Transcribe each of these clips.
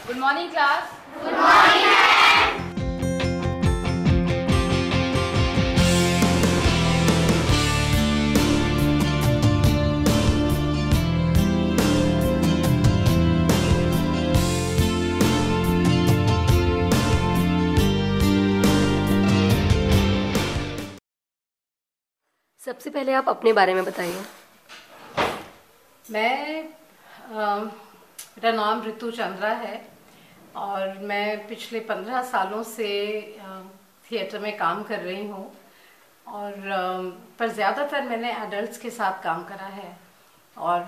Good morning class. सबसे पहले आप अपने बारे में बताइए। मेरा नाम ऋतु चंद्रा है और मैं पिछले 15 सालों से थिएटर में काम कर रही हूँ और पर ज़्यादातर मैंने एडल्ट्स के साथ काम करा है। और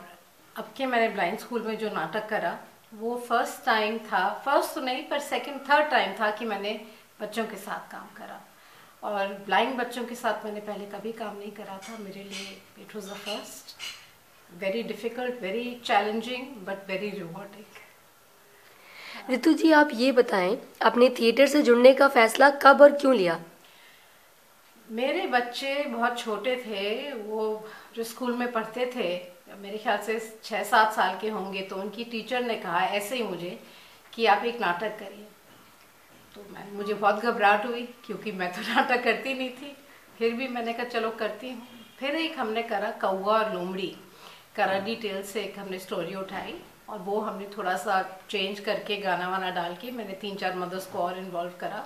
अब के मैंने ब्लाइंड स्कूल में जो नाटक करा वो फर्स्ट टाइम था, फर्स्ट तो नहीं पर सेकंड थर्ड टाइम था कि मैंने बच्चों के साथ काम करा। और ब्लाइंड बच्चों के साथ मैंने पहले कभी काम नहीं करा था। मेरे लिए it was the first, very difficult, very challenging but very rewarding. Ritu ji, आप ये बताएं, आपने थिएटर से जुड़ने का फैसला कब और क्यों लिया? मेरे बच्चे बहुत छोटे थे, वो जो स्कूल में पढ़ते थे मेरे ख्याल से 6-7 साल के होंगे, तो उनकी टीचर ने कहा ऐसे ही मुझे कि आप एक नाटक करिए। तो मुझे बहुत घबराहट हुई क्योंकि मैं तो नाटक करती नहीं थी, फिर भी मैंने कहा चलो करती हूँ। फिर एक हमने करा कौवा और लोमड़ी, करा डिटेल से एक हमने स्टोरी उठाई और वो हमने थोड़ा सा चेंज करके गाना वाना डाल के मैंने 3-4 मदर्स को और इन्वॉल्व करा।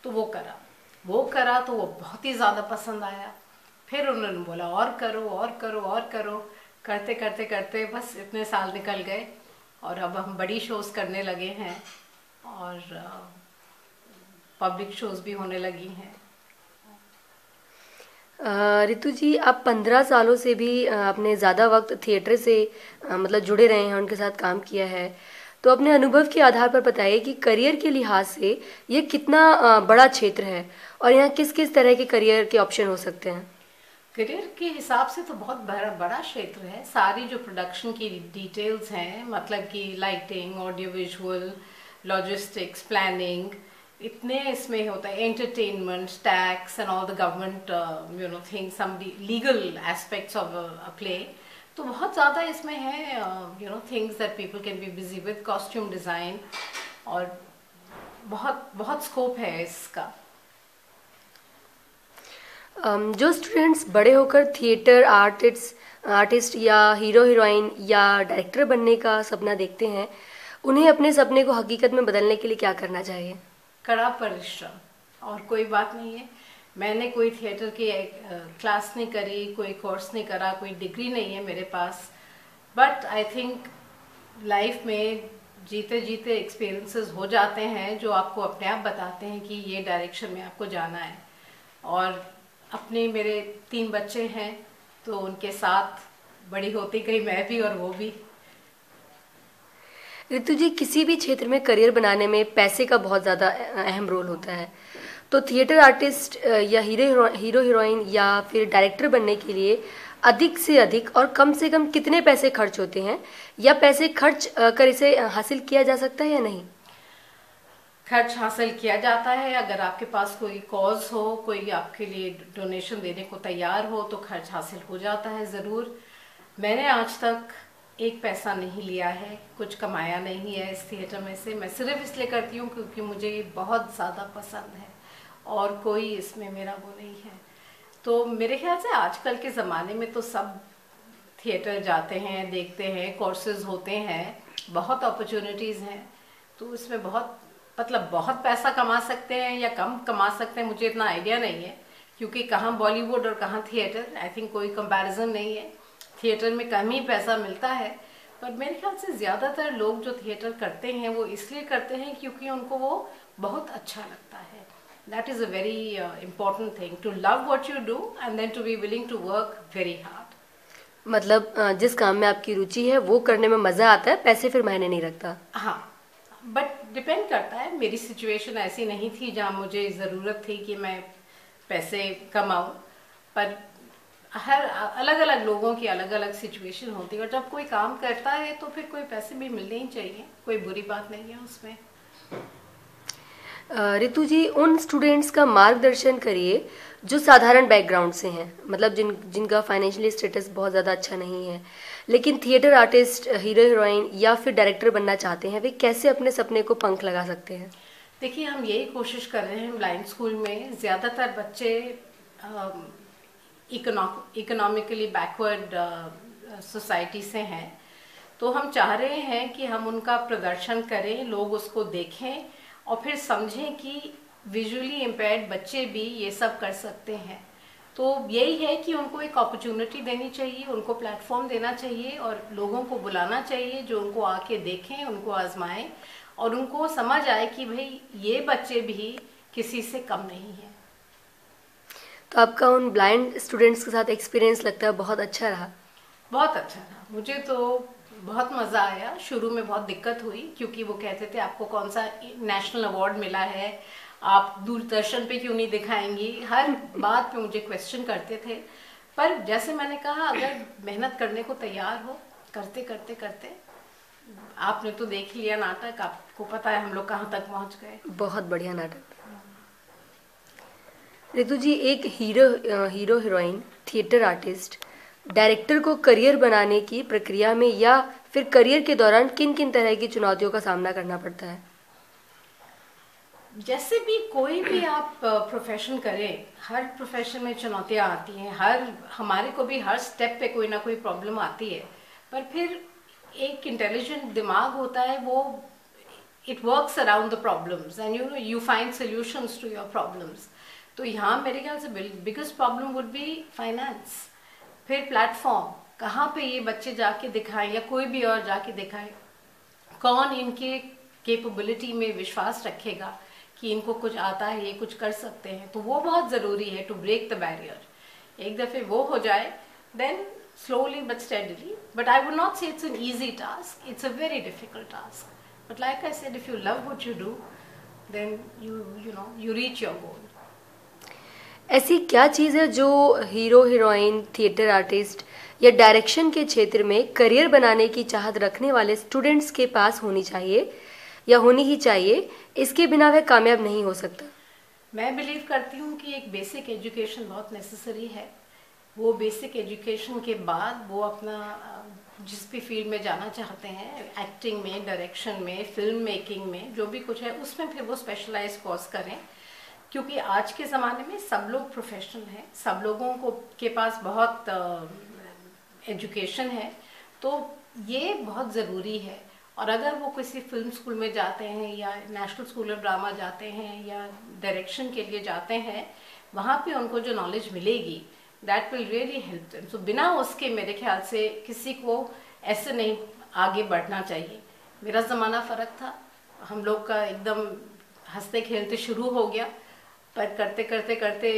तो वो करा तो वो बहुत ही ज़्यादा पसंद आया। फिर उन्होंने बोला और करो और करो और करो, करते करते करते बस इतने साल निकल गए और अब हम बड़ी शोज़ करने लगे हैं और पब्लिक शोज़ भी होने लगी हैं। ऋतु जी, आप 15 सालों से भी आपने ज़्यादा वक्त थिएटर से मतलब जुड़े रहे हैं, उनके साथ काम किया है। तो अपने अनुभव के आधार पर बताइए कि करियर के लिहाज से ये कितना बड़ा क्षेत्र है और यहाँ किस किस तरह के करियर के ऑप्शन हो सकते हैं? करियर के हिसाब से तो बहुत बड़ा क्षेत्र है। सारी जो प्रोडक्शन की डिटेल्स हैं, मतलब कि lighting, audio visual, logistics, planning, इतने इसमें होता है, entertainment, tax and all the government things, some legal aspects of a play. तो बहुत ज़्यादा इसमें है, things that people can be busy with, costume design, और बहुत बहुत स्कोप है इसका। जो स्टूडेंट्स बड़े होकर थिएटर आर्टिस्ट या हीरो हीरोइन या डायरेक्टर बनने का सपना देखते हैं, उन्हें अपने सपने को हकीकत में बदलने के लिए क्या करना चाहिए? कड़ा परिश्रम, और कोई बात नहीं है। मैंने कोई थिएटर की क्लास नहीं करी, कोई कोर्स नहीं करा, कोई डिग्री नहीं है मेरे पास, बट आई थिंक लाइफ में जीते जीते एक्सपीरियंसेस हो जाते हैं जो आपको अपने आप बताते हैं कि ये डायरेक्शन में आपको जाना है। और अपने मेरे 3 बच्चे हैं तो उनके साथ बड़ी होती गई मैं भी और वो भी। ऋतु जी, किसी भी क्षेत्र में करियर बनाने में पैसे का बहुत ज़्यादा अहम रोल होता है। तो थिएटर आर्टिस्ट या हीरो हीरोइन या फिर डायरेक्टर बनने के लिए अधिक से अधिक और कम से कम कितने पैसे खर्च होते हैं, या पैसे खर्च कर इसे हासिल किया जा सकता है या नहीं? खर्च हासिल किया जाता है अगर आपके पास कोई कॉज हो, कोई आपके लिए डोनेशन देने को तैयार हो, तो खर्च हासिल हो जाता है ज़रूर। मैंने आज तक एक पैसा नहीं लिया है, कुछ कमाया नहीं है इस थिएटर में से। मैं सिर्फ इसलिए करती हूँ क्योंकि मुझे ये बहुत ज़्यादा पसंद है और कोई इसमें मेरा वो नहीं है। तो मेरे ख्याल से आजकल के ज़माने में तो सब थिएटर जाते हैं, देखते हैं, कोर्सेज होते हैं, बहुत अपॉर्चुनिटीज़ हैं। तो इसमें बहुत पैसा कमा सकते हैं या कम कमा सकते हैं, मुझे इतना आइडिया नहीं है, क्योंकि कहाँ बॉलीवुड और कहाँ थिएटर, आई थिंक कोई कंपैरिजन नहीं है। थिएटर में कम ही पैसा मिलता है, पर मेरे ख्याल से ज़्यादातर लोग जो थिएटर करते हैं वो इसलिए करते हैं क्योंकि उनको वो बहुत अच्छा लगता है। That is a very important thing, to love what you do and then to be willing to work very hard. मतलब जिस काम में आपकी रुचि है वो करने में मज़ा आता है, पैसे फिर मायने नहीं रखता। हाँ, बट डिपेंड करता है। मेरी सिचुएशन ऐसी नहीं थी जहाँ मुझे ज़रूरत थी कि मैं पैसे कमाऊँ, पर हर अलग अलग लोगों की अलग अलग सिचुएशन होती है, और जब कोई काम करता है तो फिर कोई पैसे भी मिलने ही चाहिए, कोई बुरी बात नहीं है उसमें। ऋतु जी, उन स्टूडेंट्स का मार्गदर्शन करिए जो साधारण बैकग्राउंड से हैं, मतलब जिनका फाइनेंशियली स्टेटस बहुत ज़्यादा अच्छा नहीं है, लेकिन थिएटर आर्टिस्ट, हीरो हीरोइन या फिर डायरेक्टर बनना चाहते हैं, वे कैसे अपने सपने को पंख लगा सकते हैं? देखिए, हम यही कोशिश कर रहे हैं ब्लाइंड स्कूल में। ज़्यादातर बच्चे इकोनॉमिकली बैकवर्ड सोसाइटी से हैं, तो हम चाह रहे हैं कि हम उनका प्रदर्शन करें, लोग उसको देखें और फिर समझें कि विजुअली इम्पेयर्ड बच्चे भी ये सब कर सकते हैं। तो यही है कि उनको एक अपॉर्चुनिटी देनी चाहिए, उनको प्लेटफॉर्म देना चाहिए और लोगों को बुलाना चाहिए जो उनको आके देखें, उनको आजमाएं और उनको समझ आए कि भाई ये बच्चे भी किसी से कम नहीं है। तो आपका उन ब्लाइंड स्टूडेंट्स के साथ एक्सपीरियंस लगता है बहुत अच्छा रहा? बहुत अच्छा रहा, मुझे तो बहुत मज़ा आया। शुरू में बहुत दिक्कत हुई क्योंकि वो कहते थे आपको कौन सा नेशनल अवार्ड मिला है, आप दूरदर्शन पे क्यों नहीं दिखाएंगी, हर बात पे मुझे क्वेश्चन करते थे। पर जैसे मैंने कहा, अगर मेहनत करने को तैयार हो, करते करते करते, आपने तो देख लिया नाटक, आपको पता है हम लोग कहाँ तक पहुँच गए। बहुत बढ़िया नाटक। रितु जी, एक hero heroine, theatre artist, director को करियर बनाने की प्रक्रिया में या फिर करियर के दौरान किन किन तरह की चुनौतियों का सामना करना पड़ता है? जैसे भी कोई भी आप प्रोफेशन करें, हर प्रोफेशन में चुनौतियां आती हैं, हमारे को भी हर स्टेप पे कोई ना कोई प्रॉब्लम आती है। पर फिर एक इंटेलिजेंट दिमाग होता है, वो it works around the problems and you find solutions to your problems. तो यहाँ मेरे ख्याल से biggest problem would be finance. फिर प्लेटफॉर्म, कहाँ पे ये बच्चे जाके दिखाएं या कोई भी और जाके दिखाए, कौन इनके कैपेबिलिटी में विश्वास रखेगा कि इनको कुछ आता है, ये कुछ कर सकते हैं। तो वो बहुत ज़रूरी है टू ब्रेक द बैरियर। एक दफ़े वो हो जाए, then slowly but steadily, but I would not say it's an easy task, it's a very difficult task, but like I said, if you love what you do, then you reach your goal. ऐसी क्या चीज़ है जो hero heroine, theatre artist या direction के क्षेत्र में career बनाने की चाहत रखने वाले स्टूडेंट्स के पास होनी चाहिए या होनी ही चाहिए, इसके बिना वह कामयाब नहीं हो सकता? मैं बिलीव करती हूँ कि एक बेसिक एजुकेशन बहुत नेसेसरी है। वो बेसिक एजुकेशन के बाद वो अपना जिस भी फील्ड में जाना चाहते हैं, एक्टिंग में, डायरेक्शन में, फिल्म मेकिंग में, जो भी कुछ है उसमें फिर वो स्पेशलाइज कोर्स करें। क्योंकि आज के ज़माने में सब लोग प्रोफेशनल हैं, सब लोगों को के पास बहुत एजुकेशन है, तो ये बहुत ज़रूरी है। और अगर वो किसी फिल्म स्कूल में जाते हैं या नेशनल स्कूल ऑफ ड्रामा जाते हैं या डायरेक्शन के लिए जाते हैं, वहाँ पे उनको जो नॉलेज मिलेगी, that will really help them. So बिना उसके मेरे ख्याल से किसी को ऐसे नहीं आगे बढ़ना चाहिए। मेरा ज़माना फ़र्क था, हम लोग का एकदम हंसते खेलते शुरू हो गया, पर करते करते करते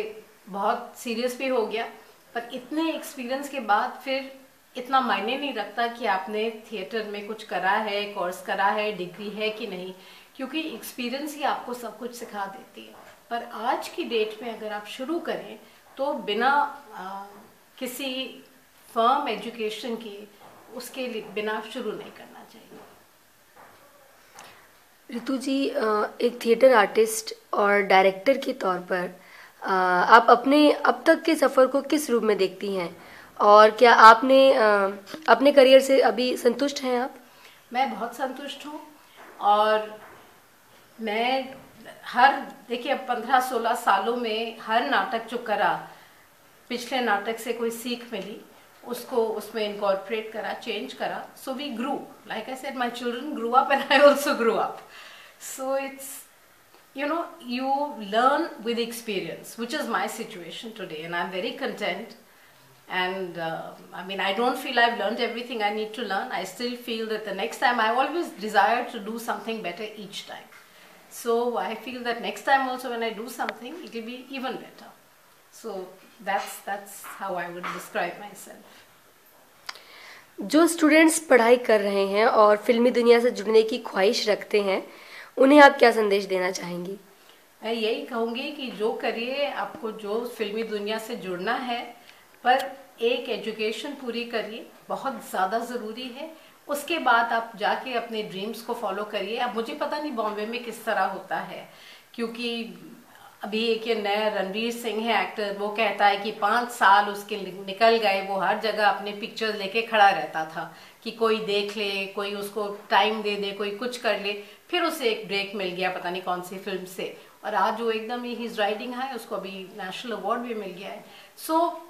बहुत सीरियस भी हो गया। पर इतने एक्सपीरियंस के बाद फिर इतना मायने नहीं रखता कि आपने थिएटर में कुछ करा है, कोर्स करा है, डिग्री है कि नहीं, क्योंकि एक्सपीरियंस ही आपको सब कुछ सिखा देती है। पर आज की डेट में अगर आप शुरू करें तो बिना किसी फर्म एजुकेशन के, उसके बिना शुरू नहीं करना चाहिए। रितु जी, एक थिएटर आर्टिस्ट और डायरेक्टर के तौर पर आप अपने अब तक के सफ़र को किस रूप में देखती हैं और क्या आपने अपने करियर से अभी संतुष्ट हैं आप? मैं बहुत संतुष्ट हूँ और मैं देखिए अब 15-16 सालों में हर नाटक जो करा, पिछले नाटक से कोई सीख मिली, उसको उसमें इनकॉर्पोरेट करा, चेंज करा। So we grew, like I said, my children grew up and I also grew up. So it's you learn with experience, which is my situation today, and I'm very content. And I mean, I don't feel I've learned everything I need to learn. I still feel that the next time, I always desire to do something better each time. So I feel that next time also when I do something, it will be even better. So that's how I would describe myself. जो students पढ़ाई कर रहे हैं और फिल्मी दुनिया से जुड़ने की ख्वाहिश रखते हैं, उन्हें आप क्या संदेश देना चाहेंगी? मैं यही कहूँगी कि जो करिए, आपको जो फिल्मी दुनिया से जुड़ना है, पर एक एजुकेशन पूरी करिए, बहुत ज़्यादा ज़रूरी है। उसके बाद आप जाके अपने ड्रीम्स को फॉलो करिए। अब मुझे पता नहीं बॉम्बे में किस तरह होता है, क्योंकि अभी एक ये नया रणवीर सिंह है एक्टर, वो कहता है कि 5 साल उसके निकल गए, वो हर जगह अपने पिक्चर्स लेके खड़ा रहता था कि कोई देख ले, कोई उसको टाइम दे दे, कोई कुछ कर ले। फिर उसे एक ब्रेक मिल गया पता नहीं कौन सी फिल्म से, और आज वो एकदम ही इज राइडिंग है, उसको अभी नेशनल अवार्ड भी मिल गया है। सो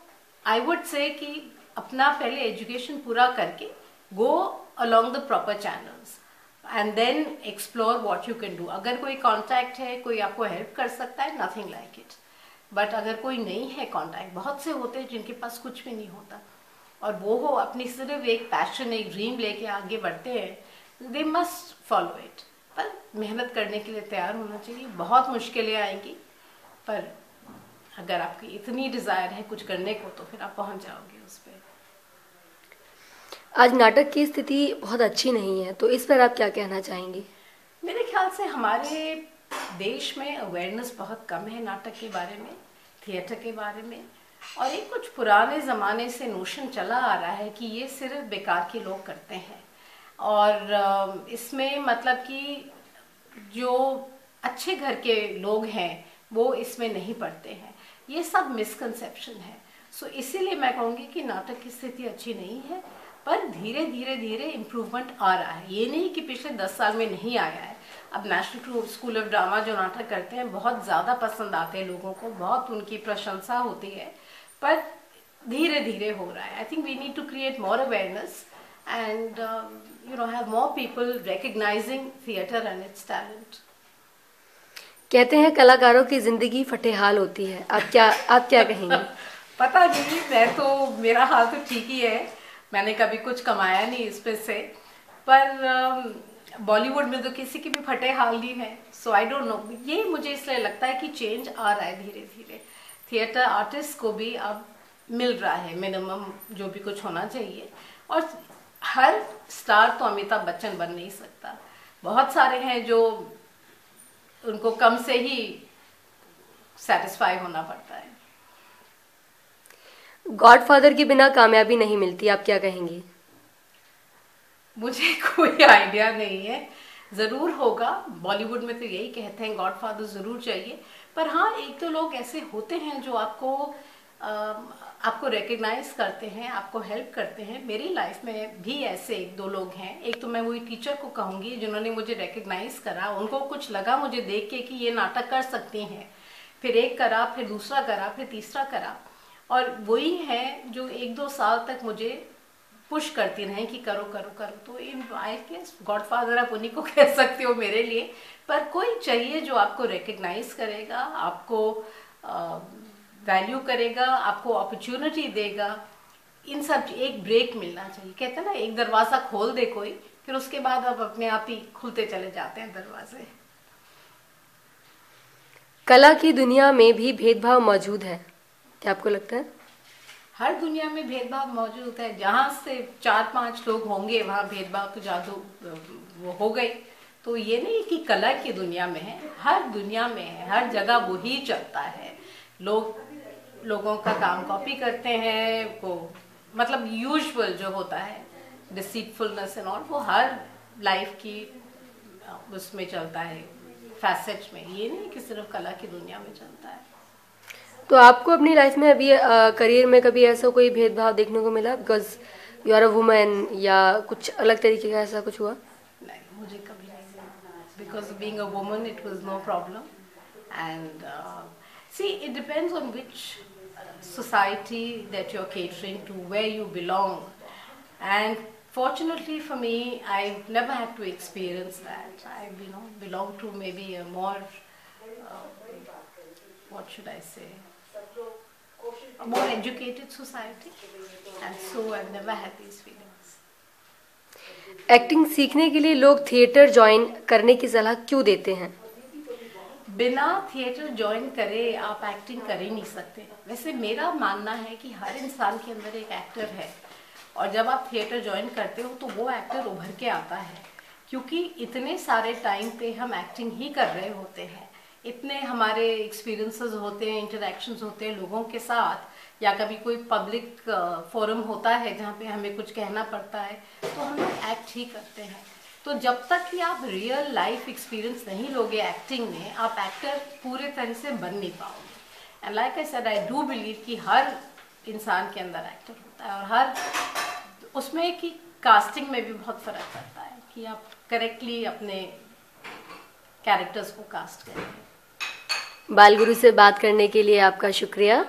आई वुड से कि अपना पहले एजुकेशन पूरा करके go along the proper channels and then explore what you can do. अगर कोई कांटेक्ट है, कोई आपको हेल्प कर सकता है, नथिंग लाइक इट। बट अगर कोई नहीं है कांटेक्ट, बहुत से होते हैं जिनके पास कुछ भी नहीं होता और वो हो अपनी सिर्फ एक पैशन, एक ड्रीम लेके आगे बढ़ते हैं, दे मस्ट फॉलो इट। पर मेहनत करने के लिए तैयार होना चाहिए। बहुत मुश्किलें आएंगी, पर अगर आपकी इतनी डिजायर है कुछ करने को तो फिर आप पहुंच जाओगे उस पर। आज नाटक की स्थिति बहुत अच्छी नहीं है, तो इस पर आप क्या कहना चाहेंगे? मेरे ख्याल से हमारे देश में अवेयरनेस बहुत कम है नाटक के बारे में, थिएटर के बारे में। और एक कुछ पुराने ज़माने से नोशन चला आ रहा है कि ये सिर्फ बेकार के लोग करते हैं, और इसमें मतलब कि जो अच्छे घर के लोग हैं वो इसमें नहीं पढ़ते हैं। ये सब मिसकंसेप्शन है। सो इसीलिए मैं कहूँगी कि नाटक की स्थिति अच्छी नहीं है, पर धीरे धीरे धीरे इम्प्रूवमेंट आ रहा है। ये नहीं कि पिछले 10 साल में नहीं आया है। अब नेशनल स्कूल ऑफ ड्रामा जो नाटक करते हैं बहुत ज़्यादा पसंद आते हैं लोगों को, बहुत उनकी प्रशंसा होती है, पर धीरे धीरे हो रहा है। I think we need to create more awareness and have more people recognizing theatre and its talent. कहते हैं कलाकारों की जिंदगी फटेहाल होती है, आप क्या कहेंगे? पता नहीं, मैं तो मेरा हाल तो ठीक ही है, मैंने कभी कुछ कमाया नहीं इस पे से, पर बॉलीवुड में तो किसी की भी फटे हाल नहीं है। सो आई डोंट नो, ये मुझे इसलिए लगता है कि चेंज आ रहा है धीरे धीरे। थिएटर आर्टिस्ट को भी अब मिल रहा है मिनिमम जो भी कुछ होना चाहिए। और हर स्टार तो अमिताभ बच्चन बन नहीं सकता, बहुत सारे हैं जो उनको कम से ही सेटिस्फाई होना पड़ता है। गॉडफादर के बिना कामयाबी नहीं मिलती, आप क्या कहेंगी? मुझे कोई आइडिया नहीं है, जरूर होगा। बॉलीवुड में तो यही कहते हैं गॉडफादर जरूर चाहिए, पर हाँ एक तो लोग ऐसे होते हैं जो आपको रिकग्नाइज करते हैं, आपको हेल्प करते हैं। मेरी लाइफ में भी ऐसे 1-2 लोग हैं। एक तो मैं वही टीचर को कहूँगी जिन्होंने मुझे रिकग्नाइज करा, उनको कुछ लगा मुझे देख के कि ये नाटक कर सकती हैं, फिर एक करा, फिर दूसरा करा, फिर तीसरा करा, और वही है जो 1-2 साल तक मुझे पुश करती रहे कि करो करो करो। तो इन आई गेस गॉडफादर आप उन्हीं को कह सकते हो मेरे लिए। पर कोई चाहिए जो आपको रिकग्नाइज करेगा, आपको वैल्यू करेगा, आपको अपॉर्चुनिटी देगा। इन सब एक ब्रेक मिलना चाहिए। कहते हैं ना, एक दरवाजा खोल दे कोई, फिर उसके बाद अब अपने आप ही खुलते चले जाते हैं दरवाजे। कला की दुनिया में भी भेदभाव मौजूद है, क्या आपको लगता है? हर दुनिया में भेदभाव मौजूद है। जहाँ से 4-5 लोग होंगे वहाँ भेदभाव तो जादू वो हो गई। तो ये नहीं कि कला की दुनिया में है, हर दुनिया में है, हर जगह वही चलता है। लोगों का काम कॉपी करते हैं, वो मतलब यूजुअल जो होता है डिसीटफुलनेस एंड ऑल, वो हर लाइफ की उसमें चलता है, फैसेट्स में। ये नहीं कि सिर्फ कला की दुनिया में चलता है। तो आपको अपनी लाइफ में अभी करियर में कभी ऐसा कोई भेदभाव देखने को मिला because you are a women, या कुछ अलग तरीके का ऐसा कुछ हुआ? नहीं, मुझे कभी नहीं, because being a woman it was no problem. And see, it depends on which society that you're catering to, where you belong. And fortunately for me, I've never had to experience that. I belong to maybe a more what should I say, a more educated society, and so I've never had these feelings. Acting सीखने के लिए लोग theatre join करने की सलाह क्यों देते हैं? बिना थिएटर ज्वाइन करे आप एक्टिंग कर ही नहीं सकते। वैसे मेरा मानना है कि हर इंसान के अंदर एक एक्टर है, और जब आप थिएटर ज्वाइन करते हो तो वो एक्टर उभर के आता है, क्योंकि इतने सारे टाइम पे हम एक्टिंग ही कर रहे होते हैं। इतने हमारे एक्सपीरियंसेस होते हैं, इंटरेक्शंस होते हैं लोगों के साथ, या कभी कोई पब्लिक फोरम होता है जहाँ पे हमें कुछ कहना पड़ता है, तो हम लोग एक्ट ही करते हैं। तो जब तक कि आप रियल लाइफ एक्सपीरियंस नहीं लोगे एक्टिंग में, आप एक्टर पूरे तरह से बन नहीं पाओगे। And like I said, I do believe कि हर इंसान के अंदर एक्टर होता है, और हर उसमें कि कास्टिंग में भी बहुत फर्क पड़ता है कि आप करेक्टली अपने कैरेक्टर्स को कास्ट करें। बालगुरु से बात करने के लिए आपका शुक्रिया।